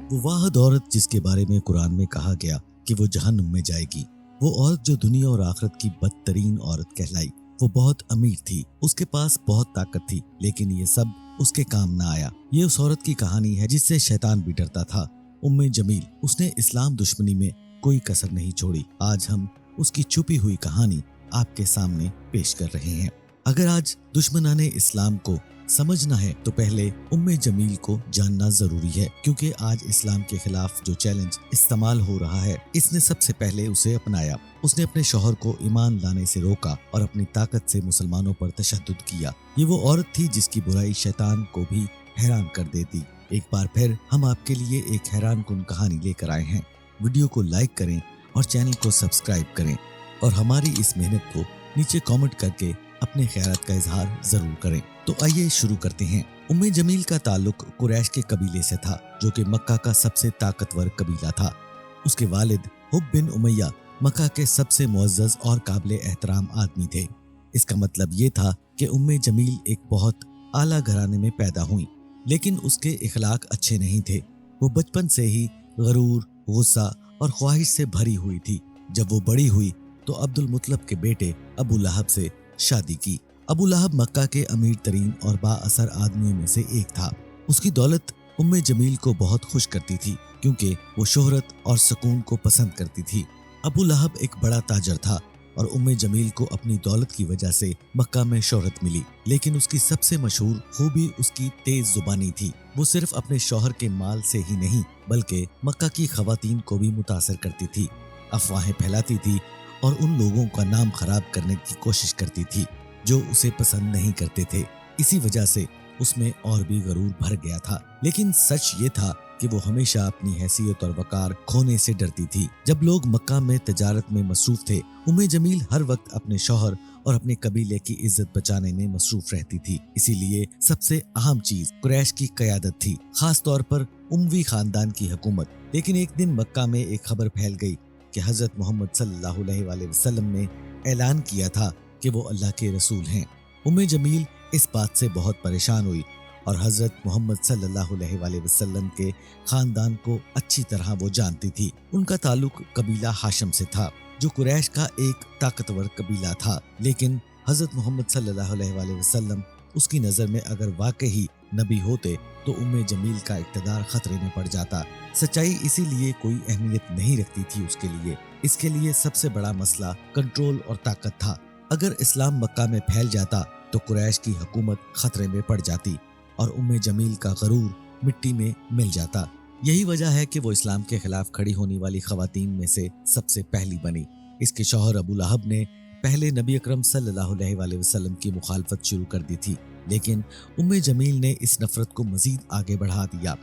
वो वाहिद औरत जिसके बारे में कुरान में कहा गया कि वो जहन्नुम में जाएगी, वो औरत जो दुनिया और आखिरत की बदतरीन औरत कहलाई। वो बहुत अमीर थी, उसके पास बहुत ताकत थी, लेकिन ये सब उसके काम ना आया। ये उस औरत की कहानी है जिससे शैतान भी डरता था, उम्मे जमील। उसने इस्लाम दुश्मनी में कोई कसर नहीं छोड़ी। आज हम उसकी छुपी हुई कहानी आपके सामने पेश कर रहे हैं। अगर आज दुश्मनाने इस्लाम को समझना है तो पहले उम्मे जमील को जानना जरूरी है, क्योंकि आज इस्लाम के खिलाफ जो चैलेंज इस्तेमाल हो रहा है, इसने सबसे पहले उसे अपनाया। उसने अपने शौहर को ईमान लाने से रोका और अपनी ताकत से मुसलमानों पर तशद्दुद किया। ये वो औरत थी जिसकी बुराई शैतान को भी हैरान कर देती। एक बार फिर हम आपके लिए एक हैरान कुन कहानी लेकर आए हैं। वीडियो को लाइक करें और चैनल को सब्सक्राइब करें और हमारी इस मेहनत को नीचे कमेंट करके अपने ख्यालात का इजहार जरूर करें। तो आइए शुरू करते हैं। उम्मे जमील का ताल्लुक कुरैश के कबीले से था, जो कि मक्का का सबसे ताकतवर कबीला था। उसके वालिद हुब बिन उमैया मक्का के सबसे मुअज़्ज़ज़ और काबिल एहतराम आदमी थे। इसका मतलब ये था कि उम्मे जमील एक बहुत आला घराने में पैदा हुई, लेकिन उसके इखलाक अच्छे नहीं थे। वो बचपन से ही गरूर, गुस्सा और ख्वाहिश से भरी हुई थी। जब वो बड़ी हुई तो अब्दुल मुत्तलिब के बेटे अबू लहब से शादी की। अबू लहब मक्का के अमीर तरीन और बाअसर आदमियों में से एक था। उसकी दौलत उम्मे जमील को बहुत खुश करती थी, क्योंकि वो शोहरत और सुकून को पसंद करती थी। अबू लहब एक बड़ा ताजर था और उम्मे जमील को अपनी दौलत की वजह से मक्का में शोहरत मिली, लेकिन उसकी सबसे मशहूर खूबी उसकी तेज जुबानी थी। वो सिर्फ अपने शौहर के माल से ही नहीं बल्कि मक्का की खवातीन को भी मुतासर करती थी, अफवाहें फैलाती थी और उन लोगों का नाम खराब करने की कोशिश करती थी जो उसे पसंद नहीं करते थे। इसी वजह से उसमें और भी गरूर भर गया था। लेकिन सच ये था कि वो हमेशा अपनी हैसियत और वकार खोने से डरती थी। जब लोग मक्का में तिजारत में मसरूफ थे, उम्मे जमील हर वक्त अपने शौहर और अपने कबीले की इज्जत बचाने में मसरूफ रहती थी। इसीलिए सबसे अहम चीज कुरैश की क़यादत थी, खास तौर पर उमवी खानदान की हुकूमत। लेकिन एक दिन मक्का में एक खबर फैल गई कि हजरत मोहम्मद सल्लल्लाहु अलैहि वसल्लम ने ऐलान किया था कि वो अल्लाह के रसूल हैं। उम्मे जमील इस बात से बहुत परेशान हुई और हजरत मोहम्मद सल्लल्लाहु अलैहि वसल्लम के खानदान को अच्छी तरह वो जानती थी। उनका ताल्लुक कबीला हाशिम से था, जो कुरैश का एक ताकतवर कबीला था। लेकिन हजरत मोहम्मद सल्लल्लाहु अलैहि वसल्लम उसकी नज़र में अगर वाकई नबी होते तो उम्मे जमील का इक़्तिदार खतरे में पड़ जाता। सच्चाई इसीलिए कोई अहमियत नहीं रखती थी उसके लिए। इसके लिए सबसे बड़ा मसला कंट्रोल और ताकत था। अगर इस्लाम मक्का में फैल जाता तो कुरैश की हुकूमत खतरे में पड़ जाती और उम्मे जमील का गरूर मिट्टी में मिल जाता। यही वजह है कि वो इस्लाम के खिलाफ खड़ी होने वाली खवातीन में से सबसे पहली बनी। इसके शौहर अबू लहब ने पहले नबी अकरम सल्लल्लाहु अलैहि वसल्लम की मुखालफत शुरू कर दी थी, लेकिन उम्मे जमील ने इस नफरत को मजीद आगे बढ़ा दिया।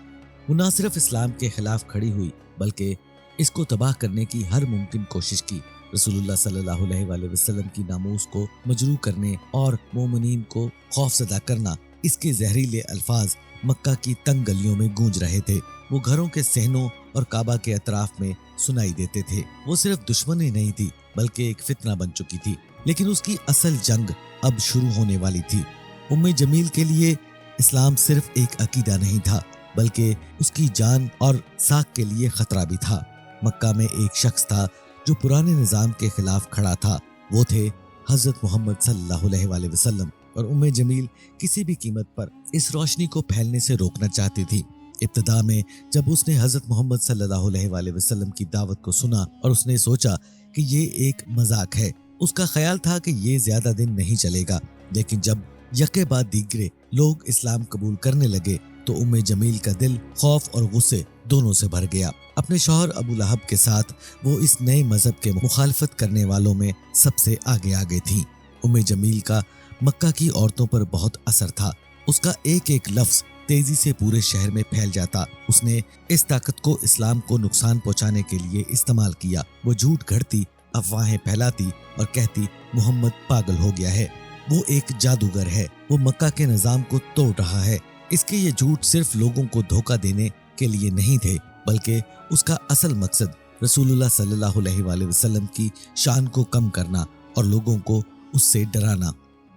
वो न सिर्फ इस्लाम के खिलाफ खड़ी हुई बल्कि इसको तबाह करने की हर मुमकिन कोशिश की। रसूलुल्लाह सल्लल्लाहु अलैहि वसल्लम की नामूस को मजरूह करने और मोमिनीन को खौफजदा करना, इसके जहरीले अल्फाज मक्का की तंग गलियों में गूंज रहे थे। वो घरों के सहनों और काबा के अतराफ में सुनाई देते थे। वो सिर्फ दुश्मनी नहीं थी बल्कि एक फितना बन चुकी थी। लेकिन उसकी असल जंग अब शुरू होने वाली थी। उम्मे जमील के लिए इस्लाम सिर्फ एक अकीदा नहीं था बल्कि उसकी जान और साख के लिए खतरा भी था। मक्का में एक शख्स था जो पुराने निज़ाम के खिलाफ खड़ा था। वो थे हजरत मोहम्मद सल्लल्लाहु अलैहि वसल्लम और उम्मे जमील किसी भी कीमत पर इस रोशनी को फैलने से रोकना चाहती थी। इब्तिदा में जब उसने हजरत मोहम्मद सल्लल्लाहु अलैहि वसल्लम की दावत को सुना और उसने सोचा कि ये एक मजाक है, उसका ख्याल था कि ये ज्यादा दिन नहीं चलेगा। लेकिन जब यके बाद दीगरे लोग इस्लाम कबूल करने लगे तो उम्मे जमील का दिल खौफ और गुस्से दोनों से भर गया। अपने शौहर अबू लहब के साथ वो इस नए मजहब के मुखालफत करने वालों में सबसे आगे थी। उम्मे जमील का मक्का की औरतों पर बहुत असर था। उसका एक एक लफ्ज तेजी से पूरे शहर में फैल जाता। उसने इस ताकत को इस्लाम को नुकसान पहुंचाने के लिए इस्तेमाल किया। वो झूठ गढ़ती, अफवाहें फैलाती और कहती मोहम्मद पागल हो गया है, वो एक जादूगर है, वो मक्का के निजाम को तोड़ रहा है। इसके ये झूठ सिर्फ लोगों को धोखा देने के लिए नहीं थे बल्कि उसका असल मकसद रसूलुल्लाह सल्लल्लाहु अलैहि वसल्लम की शान को कम करना और लोगों को उससे डराना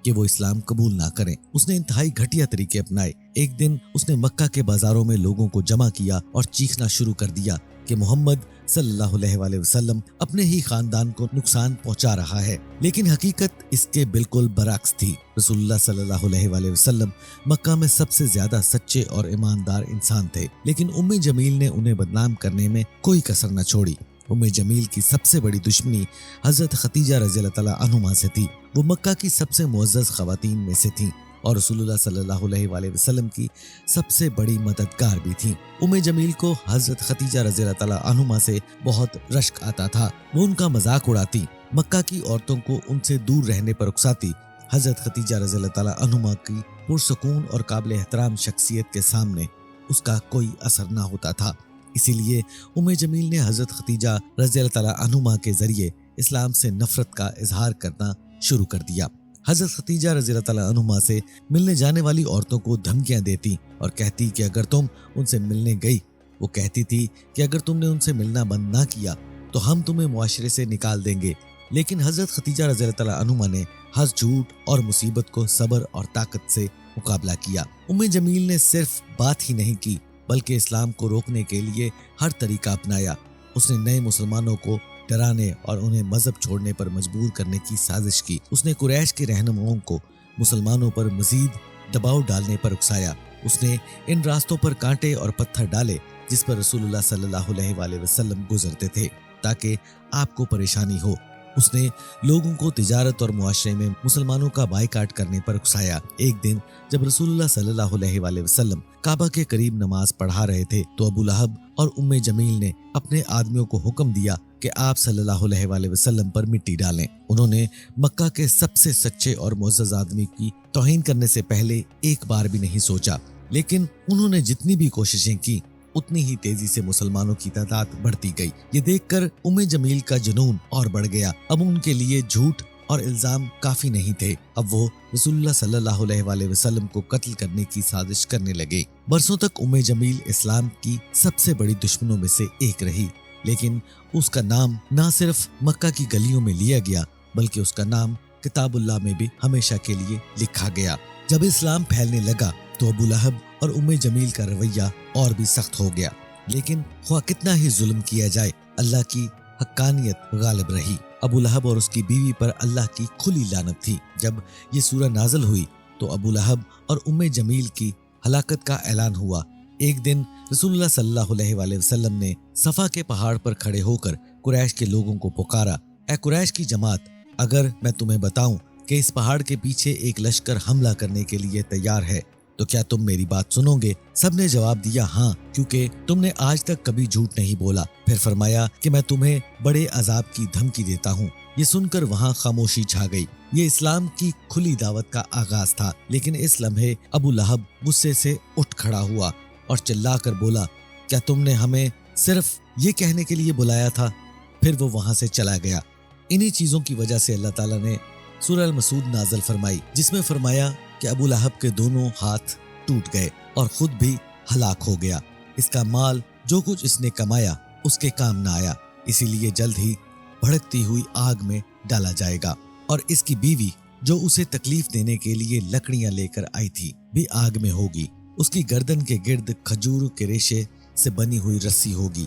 कि वो इस्लाम कबूल ना करें। उसने इंतहाई घटिया तरीके अपनाए। ایک دن اس نے مکہ کے بازاروں میں لوگوں کو جمع کیا اور چیخنا شروع کر دیا کہ محمد صلی اللہ علیہ وآلہ وسلم اپنے ہی خاندان کو نقصان پہنچا رہا ہے، لیکن حقیقت اس کے بالکل برعکس تھی۔ رسول اللہ صلی اللہ علیہ وآلہ وسلم مکہ میں سب سے زیادہ سچے اور ایماندار انسان تھے، لیکن ام جمیل نے انہیں بدنام کرنے میں کوئی کسر نہ چھوڑی۔ ام جمیل کی سب سے بڑی دشمنی حضرت خدیجہ رضی اللہ تعالیٰ عنہما سے تھی۔ وہ مکہ کی سب سے معزز خواتین میں سے تھیں اور رسول اللہ صلی اللہ علیہ وآلہ وسلم کی سب سے بڑی مددگار بھی تھیں۔ ام جمیل کو حضرت خدیجہ رضی اللہ تعالیٰ عنہما سے بہت رشک آتا تھا۔ وہ ان کا مذاق اڑاتی، مکہ کی عورتوں کو ان سے دور رہنے پر اکساتی۔ حضرت خدیجہ رضی اللہ تعالیٰ عنہما کی پرسکون اور قابل احترام شخصیت کے سامنے اس کا کوئی اثر نہ ہوتا تھا۔ اسی لیے ام جمیل نے حضرت خدیجہ رضی اللہ تعالیٰ عنہما کے ذریعے اسلام سے نفرت کا اظہار کرنا شروع کر دیا۔ حضرت خدیجہ رضی اللہ تعالیٰ عنہما سے ملنے جانے والی عورتوں کو دھمکیاں دیتی اور کہتی کہ اگر تم ان سے ملنے گئی، وہ کہتی تھی کہ اگر تم نے ان سے ملنا بند نہ کیا تو ہم تمہیں معاشرے سے نکال دیں گے۔ لیکن حضرت خدیجہ رضی اللہ تعالیٰ عنہما نے ہر جھوٹ اور مصیبت کو صبر اور طاقت سے مقابلہ کیا۔ ام جمیل نے صرف بات ہی نہیں کی بلکہ اسلام کو روکنے کے لیے ہر طریقہ اپنایا۔ اس نے نئے مسلمانوں کو ڈرانے اور انہیں مذہب چھوڑنے پر مجبور کرنے کی سازش کی۔ اس نے قریش کے رہنماؤں کو مسلمانوں پر مزید دباؤ ڈالنے پر اکسایا۔ اس نے ان راستوں پر کانٹے اور پتھر ڈالے جس پر رسول اللہ صلی اللہ علیہ وآلہ وسلم گزرتے تھے تاکہ آپ کو پریشانی ہو۔ اس نے لوگوں کو تجارت اور معاشرے میں مسلمانوں کا بائیکاٹ کرنے پر اکسایا۔ ایک دن جب رسول اللہ صلی اللہ علیہ وآلہ وسلم کعبہ کے قریب نماز پڑھا رہے تھے تو ابو لہب اور ام جمیل نے اپنے آدمیوں کو حکم دیا کہ آپ صلی اللہ علیہ وآلہ وسلم پر مٹی ڈالیں۔ انہوں نے مکہ کے سب سے سچے اور معزز آدمی کی توہین کرنے سے پہلے ایک بار بھی نہیں سوچا، لیکن انہوں نے جتنی بھی کوششیں کی اتنی ہی تیزی سے مسلمانوں کی تعداد بڑھتی گئی۔ یہ دیکھ کر ام جمیل کا جنون اور بڑھ گیا۔ اب ان کے لیے جھوٹ اور الزام کافی نہیں تھے، اب وہ رسول اللہ صلی اللہ علیہ وآلہ وسلم کو قتل کرنے کی سازش کرنے لگے۔ برسوں تک ام جمیل اسلام کی سب سے بڑی دشمنوں میں سے ایک رہی، لیکن اس کا نام نہ صرف مکہ کی گلیوں میں لیا گیا بلکہ اس کا نام کتاب اللہ میں بھی ہمیشہ کے لیے لکھا گیا۔ جب اسلام پھیلنے لگا تو ابو لہب اور ام جمیل کا رویہ اور بھی سخت ہو گیا، لیکن خواہ کتنا ہی ظلم کیا جائے اللہ کی حقانیت غالب رہی۔ ابو لہب اور اس کی بیوی پر اللہ کی کھلی لعنت تھی۔ جب یہ سورہ نازل ہوئی تو ابو لہب اور ام جمیل کی ہلاکت کا اعلان ہوا۔ ایک دن رسول اللہ صلی اللہ علیہ وآلہ وسلم نے صفا کے پہاڑ پر کھڑے ہو کر قریش کے لوگوں کو پکارا، اے قریش کی جماعت، اگر میں تمہیں بتاؤں کہ اس پہاڑ کے پیچھے ایک لشکر حملہ کرنے کے لیے تیار ہے تو کیا تم میری بات سنو گے؟ سب نے جواب دیا ہاں، کیونکہ تم نے آج تک کبھی جھوٹ نہیں بولا۔ پھر فرمایا کہ میں تمہیں بڑے عذاب کی دھمکی دیتا ہوں۔ یہ سن کر وہاں خاموشی چھا گئی۔ یہ اسلام کی کھلی دعوت کا آغاز تھا، لیکن اس لمحے ابو لہب غصے سے اٹھ کھڑا ہوا اور چلا کر بولا، کیا تم نے ہمیں صرف یہ کہنے کے لیے بلایا تھا؟ پھر وہ وہاں سے چلا گیا۔ انہی چیزوں کی وجہ سے اللہ تعالیٰ نے سورہ المسعود نازل فرمائی، جس میں فرمایا کہ ابو لہب کے دونوں ہاتھ ٹوٹ گئے اور خود بھی ہلاک ہو گیا۔ اس کا مال جو کچھ اس نے کمایا اس کے کام نہ آیا، اسی لیے جلد ہی بھڑکتی ہوئی آگ میں ڈالا جائے گا، اور اس کی بیوی جو اسے تکلیف دینے کے لیے لکڑیاں لے کر آئی تھی بھی آگ میں ہوگی۔ اس کی گردن کے گرد کھجور کے ریشے سے بنی ہوئی رسی ہوگی۔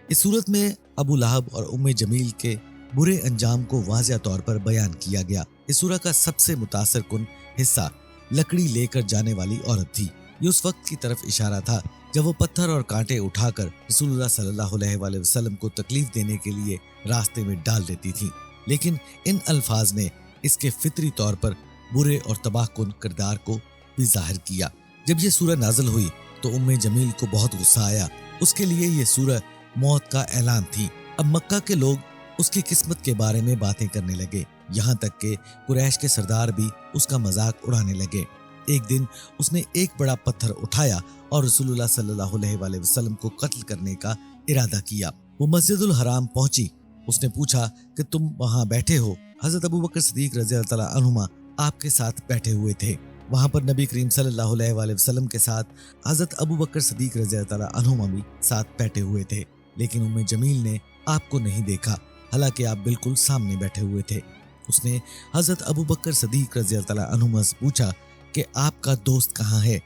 اس صورت میں ابو لہب اور ام جمیل کے برے انجام کو واضح طور پر بیان کیا گیا۔ اس سورہ کا سب سے متاثر کن حصہ لکڑی لے کر جانے والی عورت تھی۔ یہ اس وقت کی طرف اشارہ تھا جب وہ پتھر اور کانٹے اٹھا کر رسول اللہ صلی اللہ علیہ وآلہ وسلم کو تکلیف دینے کے لیے راستے میں ڈال دیتی تھی، لیکن ان الفاظ نے اس کے فطری طور پر برے اور تباہ کن کردار کو بھی ظاہر کیا۔ جب یہ سورہ نازل ہوئی تو ام جمیل کو بہت غصہ آیا۔ اس کے لیے یہ سورہ موت کا اعلان تھی۔ اب مکہ کے لوگ اس کی قسمت کے بارے میں باتیں کرنے لگے، یہاں تک کہ قریش کے سردار بھی اس کا مذاق اڑانے لگے۔ ایک دن اس نے ایک بڑا پتھر اٹھایا اور رسول اللہ صلی اللہ علیہ وآلہ وسلم کو قتل کرنے کا ارادہ کیا۔ وہ مسجد الحرام پہنچی۔ اس نے پوچھا کہ تم وہاں بیٹھے ہو؟ حضرت ابو بکر صدیق رضی اللہ تعالیٰ عنہما آپ کے ساتھ بیٹھے ہوئے تھے۔ وہاں پر نبی کریم صلی اللہ علیہ وآلہ وسلم کے ساتھ حضرت ابو بکر صدیق رضی اللہ تعالیٰ عنہما بھی ساتھ بیٹھے ہوئے تھے، لیکن ام جمیل نے آپ کو نہیں دیکھا، حالانکہ آپ بالکل سامنے بیٹھے ہوئے تھے۔ اس نے حضرت ابو بکر صدیق رضی اللہ تعالیٰ عنہما سے پوچھا کہ آپ کا دوست کہاں ہے؟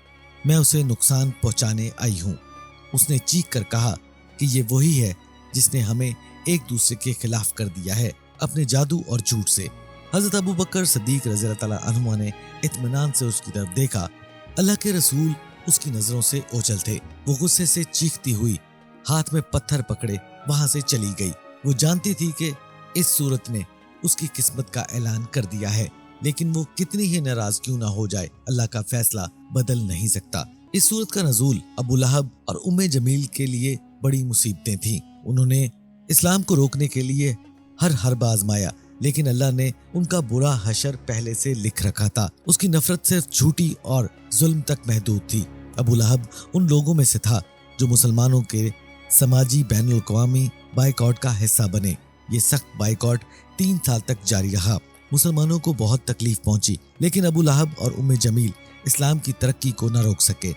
मैं उसे नुकसान पहुंचाने आई हूँ। उसने चीख कर कहा कि ये वही है जिसने हमें एक दूसरे के खिलाफ कर दिया है अपने जादू और झूठ से। हजरत अबू बकर सिद्दीक रज़ी अल्लाह तआला अन्हुमा ने इत्मीनान से उसकी तरफ देखा। अल्लाह के रसूल उसकी नजरों से ओझल थे। वो गुस्से से चीखती हुई हाथ में पत्थर पकड़े वहां से चली गई। वो जानती थी कि इस सूरत ने उसकी किस्मत का ऐलान कर दिया है, लेकिन वो कितनी ही नाराज क्यों ना हो जाए, अल्लाह का फैसला बदल नहीं सकता। इस सूरत का नज़ूल अबू लहब और उम्मे जमील के लिए बड़ी मुसीबतें थीं। उन्होंने इस्लाम को रोकने के लिए हर हरबा आजमाया, लेकिन अल्लाह ने उनका बुरा हशर पहले से लिख रखा था। उसकी नफरत सिर्फ झूठी और जुल्म तक महदूद थी। अबू लहब उन लोगों में से था जो मुसलमानों के समाजी बैनुल अक़वामी बाइकआउट का हिस्सा बने। ये सख्त बाइकआउट 3 साल तक जारी रहा। मुसलमानों को बहुत तकलीफ पहुंची, लेकिन अबू लहब और उम्मे जमील इस्लाम की तरक्की को न रोक सके।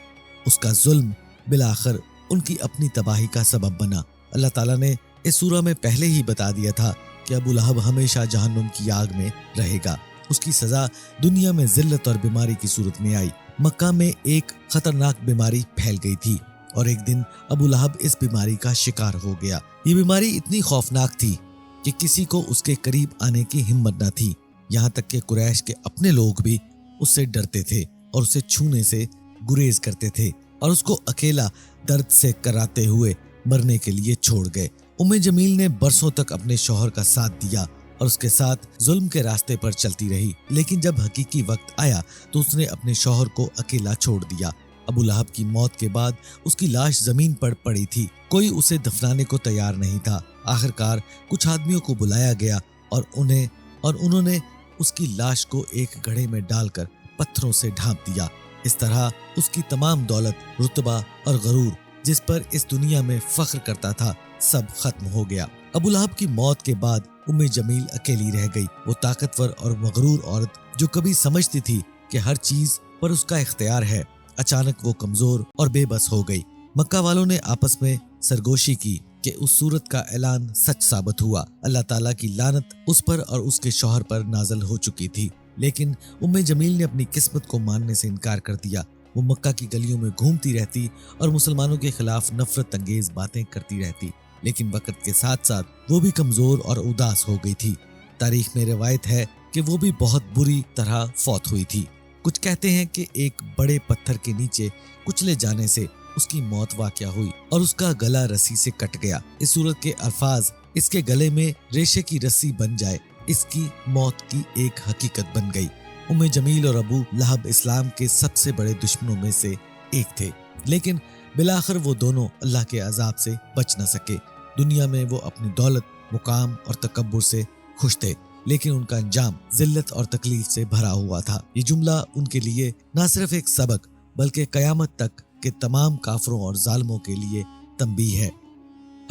उसका जुल्म बिलाखिर उनकी अपनी तबाही का सबब बना। अल्लाह ताला ने इस सूरा में पहले ही बता दिया था कि अबू लहब हमेशा जहन्नुम की आग में रहेगा। उसकी सजा दुनिया में जिल्लत और बीमारी की सूरत में आई। मक्का में एक खतरनाक बीमारी फैल गई थी और एक दिन अबू लहब इस बीमारी का शिकार हो गया। ये बीमारी इतनी खौफनाक थी कि किसी को उसके करीब आने की हिम्मत न थी। यहाँ तक कि कुरैश के अपने लोग भी उससे डरते थे और उसे छूने से गुरेज करते थे और उसको अकेला दर्द से कराते हुए मरने के लिए छोड़ गए। उम्मे जमील ने बरसों तक अपने शौहर का साथ दिया और उसके साथ जुल्म के रास्ते पर चलती रही, लेकिन जब हकीकी वक्त आया तो उसने अपने शौहर को अकेला छोड़ दिया। अबू लहब की मौत के बाद उसकी लाश जमीन पर पड़ी थी। कोई उसे दफनाने को तैयार नहीं था। आखिरकार कुछ आदमियों को बुलाया गया और उन्होंने उसकी लाश को एक घड़े में डालकर पत्थरों से ढांप दिया। इस तरह उसकी तमाम दौलत, रुतबा और गरूर जिस पर इस दुनिया में फख्र करता था, सब खत्म हो गया। अबू लहब की मौत के बाद उम्मे जमील अकेली रह गई। वो ताकतवर और मगरूर औरत जो कभी समझती थी कि हर चीज पर उसका इख्तियार है, अचानक वो कमजोर और बेबस हो गई। मक्का वालों ने आपस में सरगोशी की कि उस सूरत का ऐलान सच साबित हुआ। अल्लाह ताला की लानत उस पर और उसके शौहर पर नाज़िल हो चुकी थी, लेकिन उम्मे जमील ने अपनी किस्मत को मानने से इनकार कर दिया। वो मक्का की गलियों में घूमती रहती और मुसलमानों के खिलाफ नफरत अंगेज बातें करती रहती, लेकिन वक्त के साथ साथ वो भी कमजोर और उदास हो गई थी। तारीख में रिवायत है कि वो भी बहुत बुरी तरह फौत हुई थी। कुछ कहते हैं कि एक बड़े पत्थर के नीचे कुचले जाने से उसकी मौत वाक़या हुई और उसका गला रस्सी से कट गया। इस सूरत के अल्फाज इसके गले में रेशे की रस्सी बन जाए, इसकी मौत की एक हकीकत बन गई। उम्मे जमील और अबू लहब इस्लाम के सबसे बड़े दुश्मनों में से एक थे, लेकिन बिलाखिर वो दोनों अल्लाह के अजाब से बच न सके। दुनिया में वो अपनी दौलत, मुकाम और तकब्बुर से खुश थे, लेकिन उनका अंजाम जिल्लत और तकलीफ से भरा हुआ था। ये जुमला उनके लिए न सिर्फ एक सबक बल्कि कयामत तक के तमाम काफरों और जालिमों के लिए तंबीह है।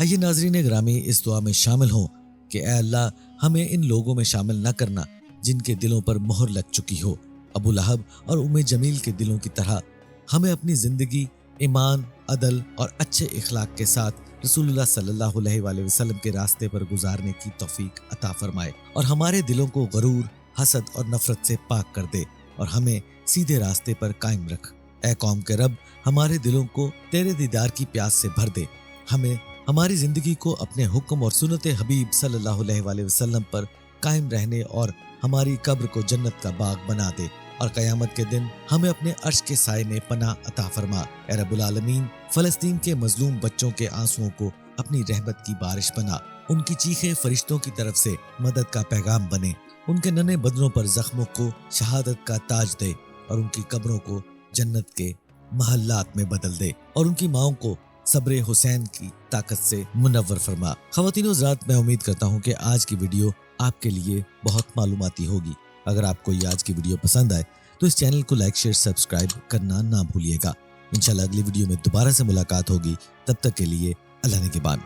आइए नाज़रीन गिरामी इस दुआ में शामिल हों कि ऐ अल्लाह हमें इन लोगों में शामिल न करना जिनके दिलों पर मोहर लग चुकी हो। अबू लहब और उम्मे जमील के दिलों की तरह हमें अपनी जिंदगी ईमान, अदल और अच्छे इखलाक के साथ रसूलुल्लाह सल्लल्लाहु अलैहि वसल्लम के रास्ते पर गुजारने की तौफीक अता फरमाए और हमारे दिलों को गरूर, हसद और नफरत से पाक कर दे और हमें सीधे रास्ते पर कायम रख। ऐ कौम के रब, हमारे दिलों को तेरे दीदार की प्यास से भर दे। हमें हमारी जिंदगी को अपने हुक्म और सुन्नत हबीब सल्लल्लाहु अलैहि वसल्लम पर कायम रहने और हमारी कब्र को जन्नत का बाग बना दे और कयामत के दिन हमें अपने अर्श के साए में पनाह अता फरमा। ऐ रब्बुल आलमीन, फलस्तीन के मजलूम बच्चों के आंसुओं को अपनी रहमत की बारिश बना। उनकी चीखें फरिश्तों की तरफ से मदद का पैगाम बने। उनके नन्हे बदनों पर जख्मों को शहादत का ताज दे और उनकी कब्रों को जन्नत के महल्लात में बदल दे और उनकी माओं को सब्रे हुसैन की ताकत से मुनव्वर फरमा। ख़वातीन हज़रात, मैं उम्मीद करता हूँ कि आज की वीडियो आपके लिए बहुत मालूमाती होगी। अगर आपको ये आज की वीडियो पसंद आए तो इस चैनल को लाइक, शेयर, सब्सक्राइब करना ना भूलिएगा। इंशाल्लाह अगली वीडियो में दोबारा से मुलाकात होगी। तब तक के लिए अल्लाह ने के बाद।